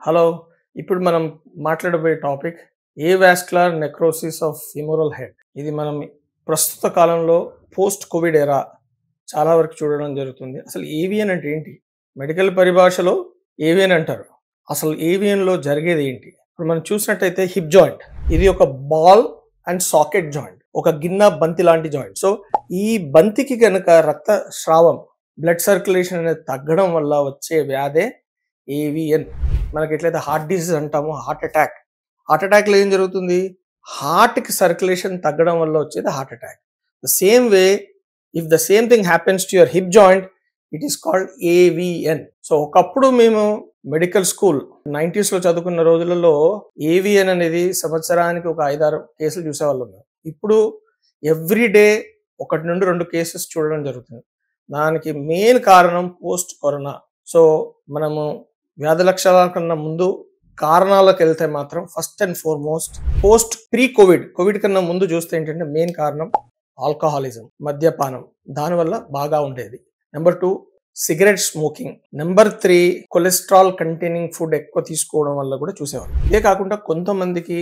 Hello. ఇప్పుడు మనం మాట్లాడబోయే topic avascular necrosis of femoral head. ఇది మనం ప్రస్తుత కాలంలో పోస్ట్ కోవిడ్ ఎరా చాలా వరకు చూడడం జరుగుతుంది. అసలు ఏవియన్ అంటే ఏంటి? మెడికల్ పరిభాషలో ఏవియన్ అంటారు. అసలు ఏవియన్లో జరిగేది ఏంటి? ఇప్పుడు మనం చూసినట్టయితే హిప్ జాయింట్, ఇది ఒక బాల్ అండ్ సాకెట్ జాయింట్, ఒక గిన్నె బంతి లాంటి జాయింట్. సో ఈ బంతికి కనుక రక్త స్రావం, బ్లడ్ సర్క్యులేషన్ అనేది తగ్గడం వల్ల వచ్చే వ్యాధే ఏవిఎన్. మనకి ఎట్లయితే హార్ట్ డిసీజ్ అంటామో, హార్ట్ అటాక్లో ఏం జరుగుతుంది? హార్ట్కి సర్క్యులేషన్ తగ్గడం వల్ల వచ్చేది heart attack. The same way if the same thing happens to your hip joint, it is called AVN. So ఒకప్పుడు మేము మెడికల్ స్కూల్ 90s లో చదువుకున్న రోజులలో ఏవిఎన్ అనేది సంవత్సరానికి ఒక 5-6 కేసులు చూసేవాళ్ళం. ఇప్పుడు ఎవ్రీడే 1 నుండి 2 కేసెస్ చూడడం జరుగుతుంది. దానికి మెయిన్ కారణం పోస్ట్ కరోనా. సో మనము వ్యాధి లక్షణాల కన్నా ముందు కారణాలకు వెళ్తే మాత్రం first and foremost pre Covid కన్నా ముందు చూస్తే ఏంటంటే మెయిన్ కారణం ఆల్కహాలిజం, మద్యపానం, దానివల్ల బాగా ఉండేది. Number 2 cigarette smoking. Number 3 cholesterol containing food ఎక్కువ తీసుకోవడం వల్ల కూడా చూసేవాళ్ళు. ఇదే కాకుండా కొంతమందికి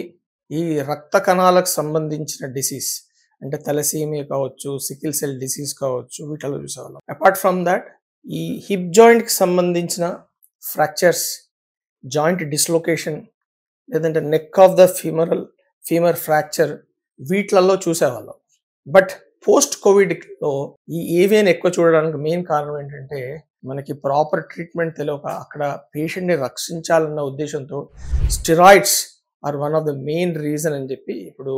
ఈ రక్త కణాలకు సంబంధించిన డిసీజ్ అంటే తలసీమియా కావచ్చు, సికిల్ సెల్ డిసీజ్ కావచ్చు, వీటిలో చూసేవాళ్ళం. అపార్ట్ ఫ్రమ్ దాట్ ఈ హిప్ జాయింట్కి సంబంధించిన ఫ్రాక్చర్స్, జాయింట్ డిస్లొకేషన్, లేదంటే neck of the femur fracture, వీటిలలో చూసేవాళ్ళం. బట్ పోస్ట్ కోవిడ్లో ఈ ఏవియన్ ఎక్కువ చూడడానికి మెయిన్ కారణం ఏంటంటే మనకి ప్రాపర్ ట్రీట్మెంట్ తెలియక అక్కడ పేషెంట్ని రక్షించాలన్న ఉద్దేశంతో steroids are one of the main reason అని చెప్పి ఇప్పుడు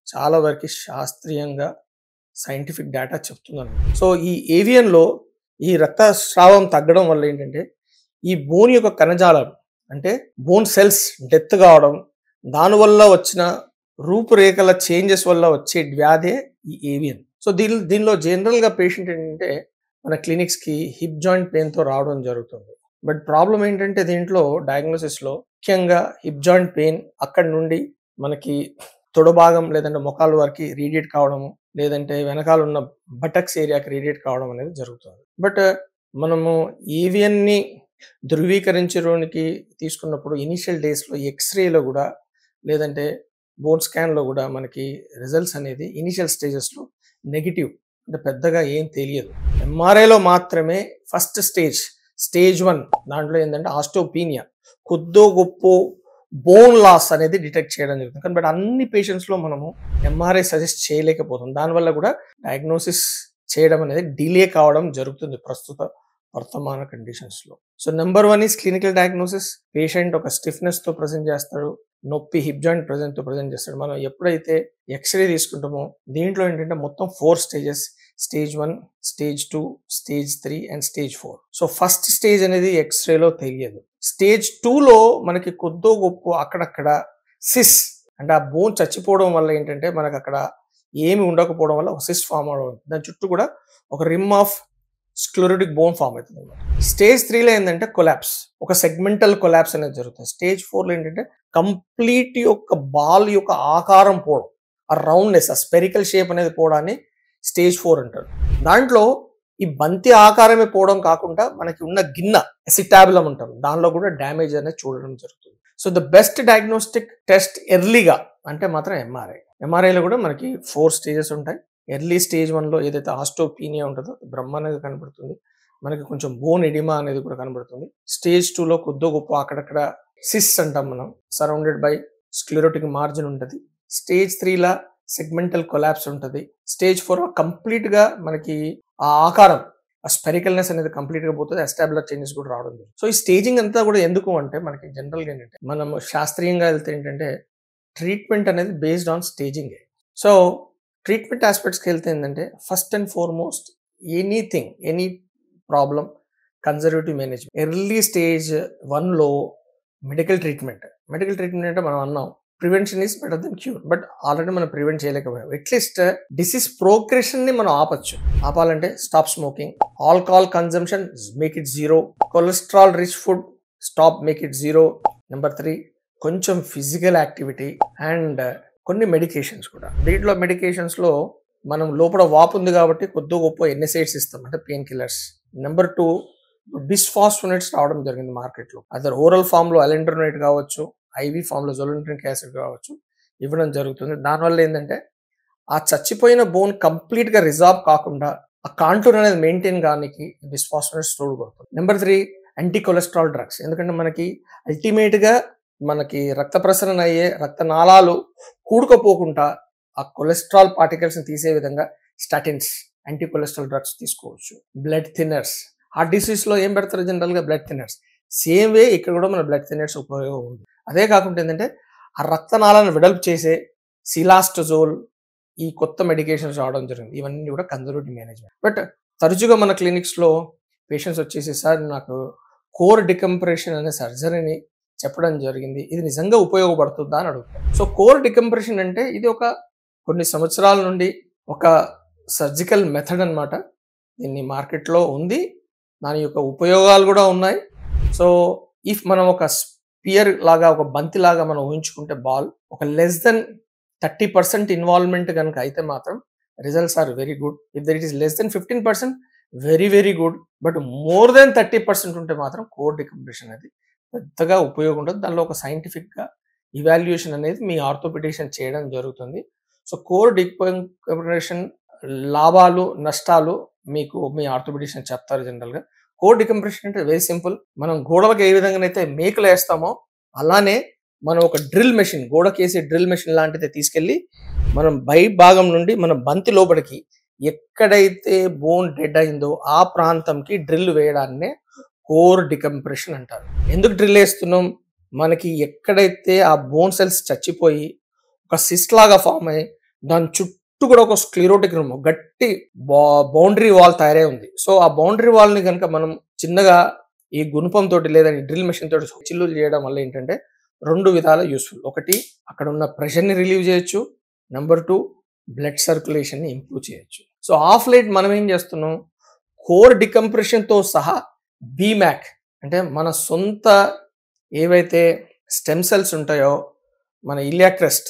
చాలా వరకు శాస్త్రీయంగా సైంటిఫిక్ డేటా చెప్తున్నాను. సో ఈ ఏవియన్లో ఈ రక్తస్రావం తగ్గడం వల్ల ఏంటంటే ఈ బోన్ యొక్క కణజాలం అంటే బోన్ సెల్స్ డెత్ కావడం, దానివల్ల వచ్చిన రూపురేఖల చేంజెస్ వల్ల వచ్చే వ్యాధే ఈ ఏవియన్. సో దీనిలో జనరల్గా పేషెంట్ ఏంటంటే మన క్లినిక్స్కి హిప్ జాయింట్ పెయిన్తో రావడం జరుగుతుంది. బట్ ప్రాబ్లం ఏంటంటే దీంట్లో డయాగ్నోసిస్లో ముఖ్యంగా హిప్ జాయింట్ పెయిన్ అక్కడి నుండి మనకి తొడభాగం లేదంటే మొకాల వరకు రేడియేట్ కావడము, లేదంటే వెనకాల ఉన్న బటక్స్ ఏరియాకి రేడియేట్ కావడం అనేది జరుగుతుంది. బట్ మనము ఏవియన్ని ధృవీకరించడానికి తీసుకున్నప్పుడు ఇనిషియల్ డేస్లో ఎక్స్రేలో కూడా లేదంటే బోన్ స్కాన్లో కూడా మనకి రిజల్ట్స్ అనేది ఇనిషియల్ స్టేజెస్లో నెగిటివ్, అంటే పెద్దగా ఏం తెలియదు. ఎంఆర్ఐలో మాత్రమే ఫస్ట్ స్టేజ్ 1 దాంట్లో ఏంటంటే ఆస్టోపీనియా, కొద్దో గొప్ప బోన్ లాస్ అనేది డిటెక్ట్ చేయడం జరుగుతుంది. కానీ బట్ అన్ని పేషెంట్స్లో మనము ఎంఆర్ఐ సజెస్ట్ చేయలేకపోతుంది. దానివల్ల కూడా డయాగ్నోసిస్ చేయడం అనేది డిలే కావడం జరుగుతుంది ప్రస్తుత వర్తమాన కండిషన్స్లో. So number 1 is clinical diagnosis. Patient ఒక స్టిఫ్నెస్తో ప్రజెంట్ చేస్తాడు, నొప్పి హిప్ జాయింట్ ప్రజెంట్తో ప్రజెంట్ చేస్తాడు. మనం ఎప్పుడైతే ఎక్స్రే తీసుకుంటామో దీంట్లో ఏంటంటే మొత్తం 4 stages: stage 1, stage 2, stage 3 and stage 4. So first stage అనేది ఎక్స్రేలో తెలియదు. స్టేజ్ 2లో మనకి కొద్దో గొప్ప అక్కడక్కడ సిస్ అంటే ఆ బోన్ చచ్చిపోవడం వల్ల ఏంటంటే మనకు అక్కడ ఏమి ఉండకపోవడం వల్ల ఒక సిస్ ఫామ్ అవడం, దాని చుట్టూ కూడా ఒక rim of sclerotic bone form అవుతుంది అన్నమాట. స్టేజ్ 3లో ఏంటంటే కొలాప్స్, ఒక సెగ్మెంటల్ కొలాప్స్ అనేది జరుగుతుంది. స్టేజ్ 4లో ఏంటంటే కంప్లీట్ యొక్క బాల్ యొక్క ఆకారం పోవడం, ఆ రౌండ్నెస్, ఆ స్పెరికల్ షేప్ అనేది పోవడాన్ని స్టేజ్ 4 అంటారు. దాంట్లో ఈ బంతి ఆకారమే పోవడం కాకుండా మనకి ఉన్న గిన్నె ఎసిటాబులం అంటాం, దానిలో కూడా డ్యామేజ్ అనేది చూడడం జరుగుతుంది. So the best diagnostic test ఎర్లీగా అంటే మాత్రం ఎంఆర్ఐలో కూడా మనకి 4 స్టేజెస్ ఉంటాయి. ఎర్లీ స్టేజ్ 1లో ఏదైతే ఆస్టోపీనియా ఉంటుందో బ్రహ్మ అనేది కనబడుతుంది, మనకి కొంచెం బోన్ ఎడిమా అనేది కూడా కనబడుతుంది. స్టేజ్ 2లో కొద్దో గొప్ప అక్కడక్కడ సిస్ అంటాం మనం, సరౌండెడ్ బై స్క్లెరోటిక్ మార్జిన్ ఉంటుంది. స్టేజ్ 3లా సెగ్మెంటల్ కొలాప్స్ ఉంటుంది. స్టేజ్ 4 కంప్లీట్గా మనకి ఆ ఆకారం, ఆ స్పెరికల్నెస్ అనేది కంప్లీట్గా పోతుంది, ఎస్టాబ్లర్ చేంజెస్ కూడా రావడం జరుగుతుంది. సో ఈ స్టేజింగ్ అంతా కూడా ఎందుకు అంటే మనకి జనరల్గా ఏంటంటే మనం శాస్త్రీయంగా వెళ్తే ఏంటంటే ట్రీట్మెంట్ అనేది బేస్డ్ ఆన్ స్టేజింగే. సో ట్రీట్మెంట్ ఆస్పెక్ట్స్కి వెళ్తే ఏంటంటే first and foremost any problem conservative management. Early stage 1లో మెడికల్ ట్రీట్మెంట్ అంటే మనం అన్నాం prevention is better than cure. But already మనం ప్రివెంట్ చేయలేకపోయాం. అట్లీస్ట్ డిసీజ్ ప్రోగ్రెషన్ని మనం ఆపాలంటే stop smoking, alcohol consumption make it 0, cholesterol rich food stop make it 0. Number 3 కొంచెం ఫిజికల్ యాక్టివిటీ అండ్ కొన్ని మెడికేషన్స్ కూడా. దీంట్లో మెడికేషన్స్లో మనం లోపల వాపు ఉంది కాబట్టి కొద్దో గొప్ప ఎన్ఎస్ఐడ్స్ ఇస్తాం, అంటే పెయిన్ కిల్లర్స్. నెంబర్ 2 బిస్ఫాస్ఫోనేట్స్ రావడం జరిగింది మార్కెట్లో. అదర్ ఓరల్ ఫామ్లో అలెండ్రోనేట్ కావచ్చు, ఐవి ఫామ్లో జొలెంట్రిక్ యాసిడ్ కావచ్చు ఇవ్వడం జరుగుతుంది. దానివల్ల ఏంటంటే ఆ చచ్చిపోయిన బోన్ కంప్లీట్గా రిజార్వ్ కాకుండా ఆ కాంటూర్ అనేది మెయింటైన్ కానికి బిస్ఫాస్ఫోనేట్స్ తోడ్పడుతుంది. Number 3 anti cholesterol drugs. ఎందుకంటే మనకి అల్టిమేట్గా మనకి రక్త ప్రసరణ అయ్యే రక్తనాళాలు కూడుకపోకుండా ఆ కొలెస్ట్రాల్ పార్టికల్స్ని తీసే విధంగా స్టాటిన్స్, యాంటీ కొలెస్ట్రాల్ డ్రగ్స్ తీసుకోవచ్చు. బ్లడ్ థిన్నర్స్, హార్ట్ డిసీజ్లో ఏం పెడతారు జనరల్గా? Blood thinners. సేమ్ వే ఇక్కడ కూడా మన బ్లడ్ థిన్నర్స్ ఉపయోగం ఉంది. అదే కాకుండా ఏంటంటే ఆ రక్తనాళాలను వెడల్పు చేసే సిలాస్టజోల్, ఈ కొత్త మెడికేషన్స్ రావడం జరిగింది. ఇవన్నీ కూడా కన్జర్వేటివ్ మేనేజ్మెంట్. బట్ తరచుగా మన క్లినిక్స్లో పేషెంట్స్ వచ్చేసి, సార్ నాకు కోర్ డికంప్రెషన్ అనే సర్జరీని చెప్పడం జరిగింది, ఇది నిజంగా ఉపయోగపడుతుందా అని అడుగుతారు. సో కోర్ డికంప్రెషన్ అంటే ఇది ఒక కొన్ని సంవత్సరాల నుండి ఒక సర్జికల్ మెథడ్ అనమాట. దీన్ని మార్కెట్లో ఉంది, దాని యొక్క ఉపయోగాలు కూడా ఉన్నాయి. సో ఇఫ్ మనం ఒక స్పియర్ లాగా, ఒక బంతి లాగా మనం ఊహించుకుంటే బాల్ ఒక లెస్ దెన్ 30% ఇన్వాల్వ్మెంట్ కనుక అయితే మాత్రం results are very good. If that it is less than 15%, very very good. But more than 30% ఉంటే మాత్రం కోర్ డికంప్రెషన్ అనేది పెద్దగా ఉపయోగం ఉండదు. దానిలో ఒక సైంటిఫిక్గా ఇవాల్యుయేషన్ అనేది మీ ఆర్థోపెడిషియన్ చేయడం జరుగుతుంది. సో కోర్ డికంప్రెషన్ లాభాలు నష్టాలు మీకు మీ ఆర్థోపెడిషియన్ చెప్తారు జనరల్గా. కోర్ డికంప్రెషన్ అంటే వెరీ సింపుల్. మనం గోడలకు ఏ విధంగానైతే మేకులు వేస్తామో అలానే మనం ఒక డ్రిల్ మెషిన్, గోడకేసే డ్రిల్ మెషిన్ లాంటిది తీసుకెళ్ళి మనం బై భాగం నుండి మన బంతి లోపలికి ఎక్కడైతే బోన్ డెడ్ అయిందో ఆ ప్రాంతంకి డ్రిల్ వేయడాన్నే కోర్ డికంప్రెషన్ అంటారు. ఎందుకు డ్రిల్ వేస్తున్నాం? మనకి ఎక్కడైతే ఆ బోన్ సెల్స్ చచ్చిపోయి ఒక సిస్ట్ లాగా ఫామ్ అయ్యి దాని చుట్టూ కూడా ఒక స్క్లిరోటిక్ రూమ్, గట్టి బౌండరీ వాల్ తయారై ఉంది. సో ఆ బౌండరీ వాల్ని కనుక మనం చిన్నగా ఈ గుణపం తోటి లేదా డ్రిల్ మెషిన్ తోటి చిల్లులు చేయడం వల్ల ఏంటంటే 2 విధాల యూస్ఫుల్. ఒకటి, అక్కడ ఉన్న ప్రెషర్ని రిలీవ్ చేయొచ్చు. నెంబర్ 2, బ్లడ్ సర్క్యులేషన్ని ఇంప్రూవ్ చేయొచ్చు. సో ఆఫ్ లైట్ మనం ఏం చేస్తున్నాం? కోర్ డికంప్రెషన్తో సహా బీమ్యాక్ అంటే మన సొంత ఏవైతే స్టెమ్ సెల్స్ ఉంటాయో, మన ఇలియాక్ క్రెస్ట్,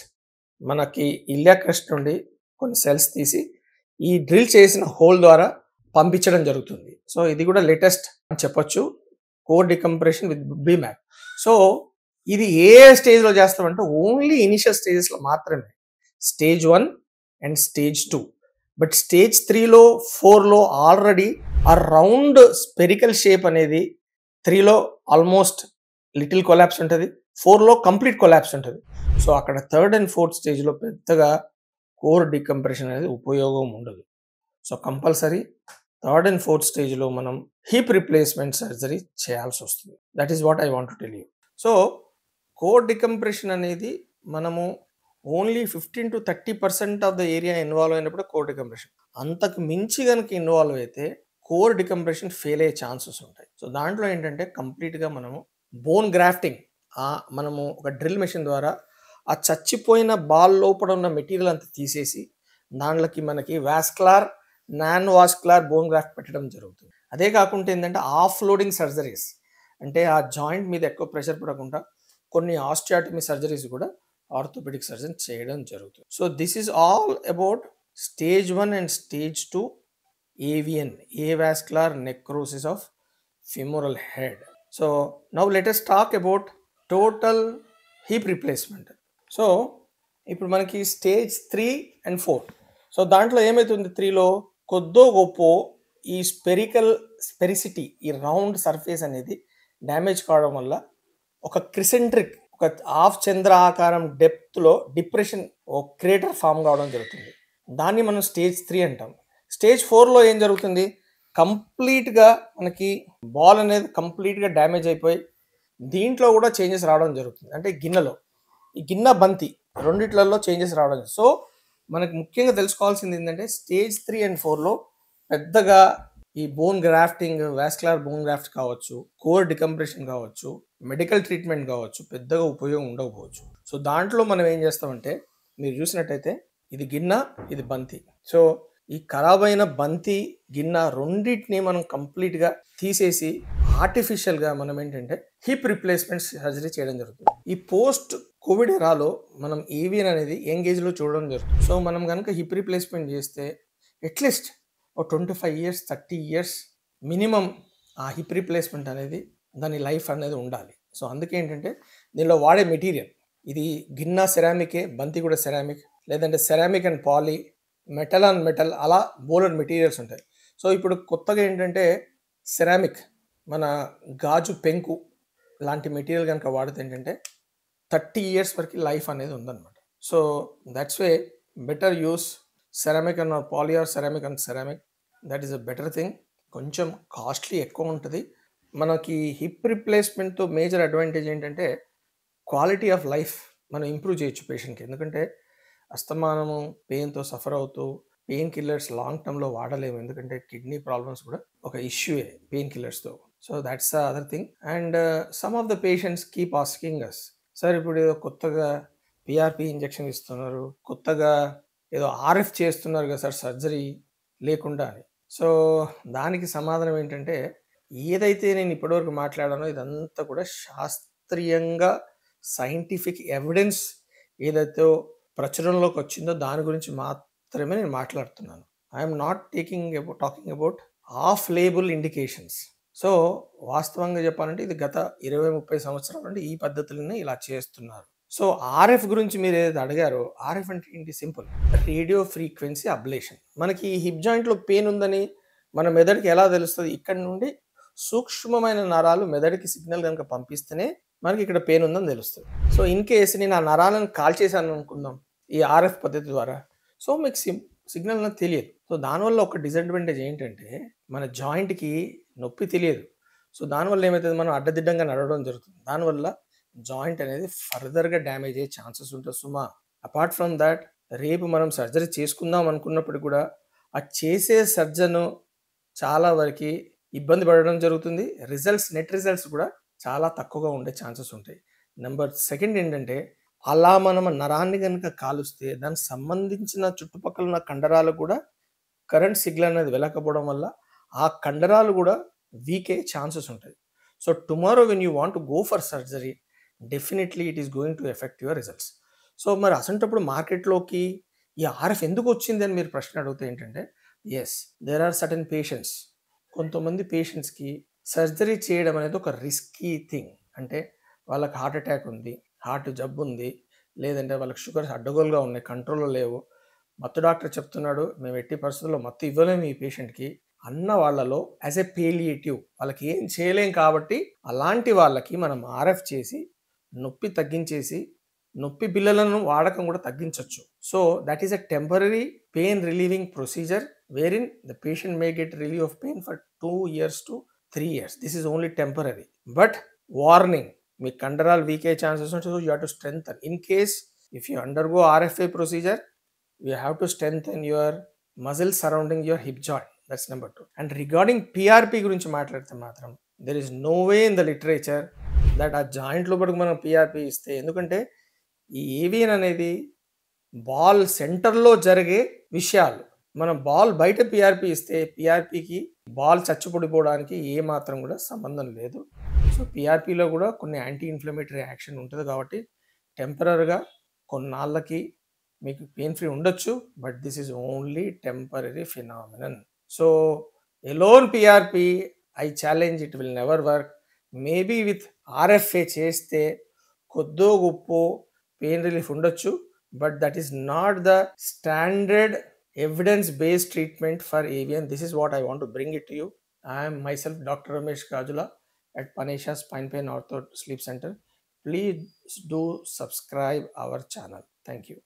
మనకి ఇలియాక్ క్రెస్ట్ నుండి కొన్ని సెల్స్ తీసి ఈ డ్రిల్ చేసిన హోల్ ద్వారా పంపించడం జరుగుతుంది. సో ఇది కూడా లేటెస్ట్ అని చెప్పొచ్చు, core decompression with BMAC. So ఇది ఏ స్టేజ్లో చేస్తామంటే ఓన్లీ ఇనిషియల్ స్టేజెస్లో మాత్రమే, stage 1 and stage 2. But stage 3లో 4లో ఆల్రెడీ ఆ రౌండ్ స్పెరికల్ షేప్ అనేది 3లో ఆల్మోస్ట్ లిటిల్ కొలాప్స్ ఉంటుంది, 4లో కంప్లీట్ కొలాప్స్ ఉంటుంది. సో అక్కడ 3rd and 4th స్టేజ్లో పెద్దగా కోర్ డికంప్రెషన్ అనేది ఉపయోగం ఉండదు. So compulsory 3rd and 4th స్టేజ్లో మనం హిప్ రిప్లేస్మెంట్ సర్జరీ చేయాల్సి వస్తుంది. That is what I want to tell you. So core decompression అనేది మనము only 15 to 30% of the area involve అయినప్పుడు కోర్ డికంప్రెషన్, అంతకు మించి కనుక ఇన్వాల్వ్ అయితే కోర్ డికంప్రెషన్ ఫెయిల్ అయ్యే ఛాన్సెస్ ఉంటాయి. సో దాంట్లో ఏంటంటే కంప్లీట్గా మనము బోన్ గ్రాఫ్టింగ్, మనము ఒక డ్రిల్ మెషిన్ ద్వారా ఆ చచ్చిపోయిన బాల్ లోపల ఉన్న మెటీరియల్ అంతా తీసేసి దాంట్లోకి మనకి vascular, non vascular bone graft పెట్టడం జరుగుతుంది. అదే కాకుండా ఏంటంటే ఆఫ్ లోడింగ్ సర్జరీస్, అంటే ఆ జాయింట్ మీద ఎక్కువ ప్రెషర్ పడకుండా కొన్ని ఆస్టియాటమీ సర్జరీస్ కూడా ఆర్థోపెడిక్ సర్జన్ చేయడం జరుగుతుంది. So this is all about stage 1 and stage 2 AVN, avascular necrosis of femoral head. So now let us talk about total hip replacement. So ఇప్పుడు మనకి స్టేజ్ 3 and 4. సో దాంట్లో ఏమవుతుంది? 3లో కొద్దో గొప్ప ఈ స్పెరిసిటీ, ఈ రౌండ్ సర్ఫేస్ అనేది డ్యామేజ్ కావడం వల్ల ఒక క్రిసెంట్రిక్, ఒక హాఫ్ చంద్ర ఆకారం డెప్త్లో డిప్రెషన్, ఒక క్రేటర్ ఫామ్ కావడం జరుగుతుంది. దాన్ని మనం స్టేజ్ 3 అంటాం. స్టేజ్ 4లో ఏం జరుగుతుంది? కంప్లీట్గా మనకి బాల్ అనేది కంప్లీట్గా డ్యామేజ్ అయిపోయి దీంట్లో కూడా చేంజెస్ రావడం జరుగుతుంది. అంటే గిన్నెలో, ఈ గిన్నె బంతి రెండిట్లలో చేంజెస్ రావడం. సో మనకు ముఖ్యంగా తెలుసుకోవాల్సింది ఏంటంటే స్టేజ్ 3 and 4లో పెద్దగా ఈ bone grafting, vascular bone graft కావచ్చు, కోర్ డికంప్రెషన్ కావచ్చు, మెడికల్ ట్రీట్మెంట్ కావచ్చు, పెద్దగా ఉపయోగం ఉండకపోవచ్చు. సో దాంట్లో మనం ఏం చేస్తామంటే, మీరు చూసినట్టయితే ఇది గిన్నె, ఇది బంతి. సో ఈ ఖరాబ్ అయిన బంతి, గిన్నె రెండింటిని మనం కంప్లీట్గా తీసేసి ఆర్టిఫిషియల్గా మనం ఏంటంటే హిప్ రిప్లేస్మెంట్ సర్జరీ చేయడం జరుగుతుంది. ఈ పోస్ట్ కోవిడ్ ఎరాలో మనం ఏవియన్ అనేది యంగ్ ఏజ్లో చూడడం జరుగుతుంది. సో మనం కనుక హిప్ రిప్లేస్మెంట్ చేస్తే అట్లీస్ట్ ఒక 25 years 30 years మినిమం ఆ హిప్ రీప్లేస్మెంట్ అనేది దాని లైఫ్ అనేది ఉండాలి. సో అందుకే ఏంటంటే దీనిలో వాడే మెటీరియల్ ఇది గిన్నా సెరామికే, బంతి కూడా సెరామిక్, లేదంటే ceramic and poly, metal on metal, అలా బోలెడు మెటీరియల్స్ ఉంటాయి. సో ఇప్పుడు కొత్తగా ఏంటంటే సెరామిక్, మన గాజు పెంకు లాంటి మెటీరియల్ కనుక వాడితే ఏంటంటే 30 ఇయర్స్ వరకు లైఫ్ అనేది ఉందన్నమాట. So that's way better use ceramic and poly or ceramic and ceramic, that is a better thing. కొంచెం కాస్ట్లీ ఎక్కువ ఉంటుంది. మనకి హిప్ రిప్లేస్మెంట్తో మేజర్ అడ్వాంటేజ్ ఏంటంటే క్వాలిటీ ఆఫ్ లైఫ్ మనం ఇంప్రూవ్ చేయొచ్చు పేషెంట్కి. ఎందుకంటే అస్తమానము పెయిన్తో సఫర్ అవుతూ పెయిన్ కిల్లర్స్ లాంగ్ టర్మ్లో వాడలేము, ఎందుకంటే కిడ్నీ ప్రాబ్లమ్స్ కూడా ఒక ఇష్యూయే పెయిన్ కిల్లర్స్తో. So that's the other thing. And some of the patients keep asking us, sir ఇప్పుడు ఏదో కొత్తగా పిఆర్పి ఇంజెక్షన్ ఇస్తున్నారు, కొత్తగా ఏదో ఆర్ఎఫ్ చేస్తున్నారు కదా సార్ సర్జరీ లేకుండా అని. సో దానికి సమాధానం ఏంటంటే ఏదైతే నేను ఇప్పటివరకు మాట్లాడానో ఇదంతా కూడా శాస్త్రీయంగా సైంటిఫిక్ ఎవిడెన్స్ ఏదైతే ప్రచురణలోకి వచ్చిందో దాని గురించి మాత్రమే నేను మాట్లాడుతున్నాను. I'm not talking about off label indications. So వాస్తవంగా చెప్పాలంటే ఇది గత 20-30 సంవత్సరాల నుండి ఈ పద్ధతులనే ఇలా చేస్తున్నారు. సో ఆర్ఎఫ్ గురించి మీరు ఏదైతే అడిగారో, ఆర్ఎఫ్ అంటే ఏంటి? Simple, radio frequency ablation. మనకి హిప్ జాయింట్లో పెయిన్ ఉందని మన మెదడుకి ఎలా తెలుస్తుంది? ఇక్కడ నుండి సూక్ష్మమైన నరాలు మెదడుకి సిగ్నల్ కనుక పంపిస్తేనే మనకి ఇక్కడ పెయిన్ ఉందని తెలుస్తుంది. సో ఇన్ కేస్ నేను ఆ నరాలను కాల్ చేశాను అనుకుందాం ఈ ఆర్ఎఫ్ పద్ధతి ద్వారా, సో మీకు సిగ్నల్ అనేది తెలియదు. సో దానివల్ల ఒక డిసడ్వాంటేజ్ ఏంటంటే మన జాయింట్కి నొప్పి తెలియదు. సో దానివల్ల ఏమవుతుంది, మనం అడ్డదిడ్డంగా నడవడం జరుగుతుంది. దానివల్ల జాయింట్ అనేది ఫర్దర్గా డ్యామేజ్ అయ్యే ఛాన్సెస్ ఉంటుంది సుమా. అపార్ట్ ఫ్రమ్ దాట్, రేపు మనం సర్జరీ చేసుకుందాం అనుకున్నప్పుడు కూడా ఆ చేసే సర్జను చాలా వరకు ఇబ్బంది పడడం జరుగుతుంది. నెట్ రిజల్ట్స్ కూడా చాలా తక్కువగా ఉండే ఛాన్సెస్ ఉంటాయి. నెంబర్ సెకండ్ ఏంటంటే అలా మనం నరాన్ని కనుక కాలుస్తే దానికి సంబంధించిన చుట్టుపక్కల ఉన్న కండరాలు కూడా కరెంట్ సిగ్నల్ అనేది వెళ్ళకపోవడం వల్ల ఆ కండరాలు కూడా వీక్ అయ్యే ఛాన్సెస్ ఉంటాయి. So tomorrow when you want to go for surgery, definitely it is going to effect your results. So మరి అసంటప్పుడు మార్కెట్లోకి ఈ ఆర్ఎఫ్ ఎందుకు వచ్చింది అని మీరు ప్రశ్న అడిగితే ఏంటంటే, yes, there are certain patients, కొంతమంది పేషెంట్స్కి సర్జరీ చేయడం అనేది ఒక రిస్కీ థింగ్. అంటే వాళ్ళకి హార్ట్ అటాక్ ఉంది, హార్ట్ జబ్బు ఉంది, లేదంటే వాళ్ళకి షుగర్స్ అడ్డగోలుగా ఉన్నాయి, కంట్రోల్లో లేవు, మత్తు డాక్టర్ చెప్తున్నాడు మేము ఎట్టి పరిస్థితుల్లో మత్తు ఇవ్వలేము ఈ పేషెంట్కి అన్న వాళ్ళలో యాజ్ ఎ పేలియేటివ్ వాళ్ళకి ఏం చేయలేం కాబట్టి అలాంటి వాళ్ళకి మనం ఆర్ఎఫ్ చేసి నొప్పి తగ్గించేసి నొప్పి బిళ్ళలను వాడకం కూడా తగ్గించవచ్చు. So that is a temporary pain relieving procedure where in the patient may get relieve of pain for 2 years to 3 years. This is only temporary. But warning, మీ కండరాలు వీక్ అయ్యే ఛాన్సెస్ ఉంటాయి. So you have to strengthen. In case if you undergo RFI procedure, you have to strengthen your muscles surrounding your hip joint. That's number 2. And regarding PRP గురించి మాట్లాడితే మాత్రం there is no way in the literature that ఆ joint లోపలికి మనం PRP ఇస్తే, ఎందుకంటే ఈ avian అనేది బాల్ సెంటర్లో జరిగే విషయాలు. మనం బాల్ బయట PRP ఇస్తే PRPకి బాల్ చచ్చిపడిపోవడానికి ఏ మాత్రం కూడా సంబంధం లేదు. సో PRPలో కూడా కొన్ని యాంటీ ఇన్ఫ్లమేటరీ యాక్షన్ ఉంటుంది కాబట్టి టెంపరరీగా కొన్నాళ్ళకి మీకు పెయిన్ ఫ్రీ ఉండొచ్చు, but this is only temporary phenomenon. So alone PRP I challenge it will never work. Maybe with RFA చేస్తే కొద్దో గొప్ప పెయిన్ రిలీఫ్ ఉండొచ్చు, but that is not the standard evidence based treatment for avian. This is what I want to bring it to you. I'm myself Dr. Ramesh Kajula at Panisha Spine Pain Ortho Sleep Center. Please do subscribe our channel. Thank you.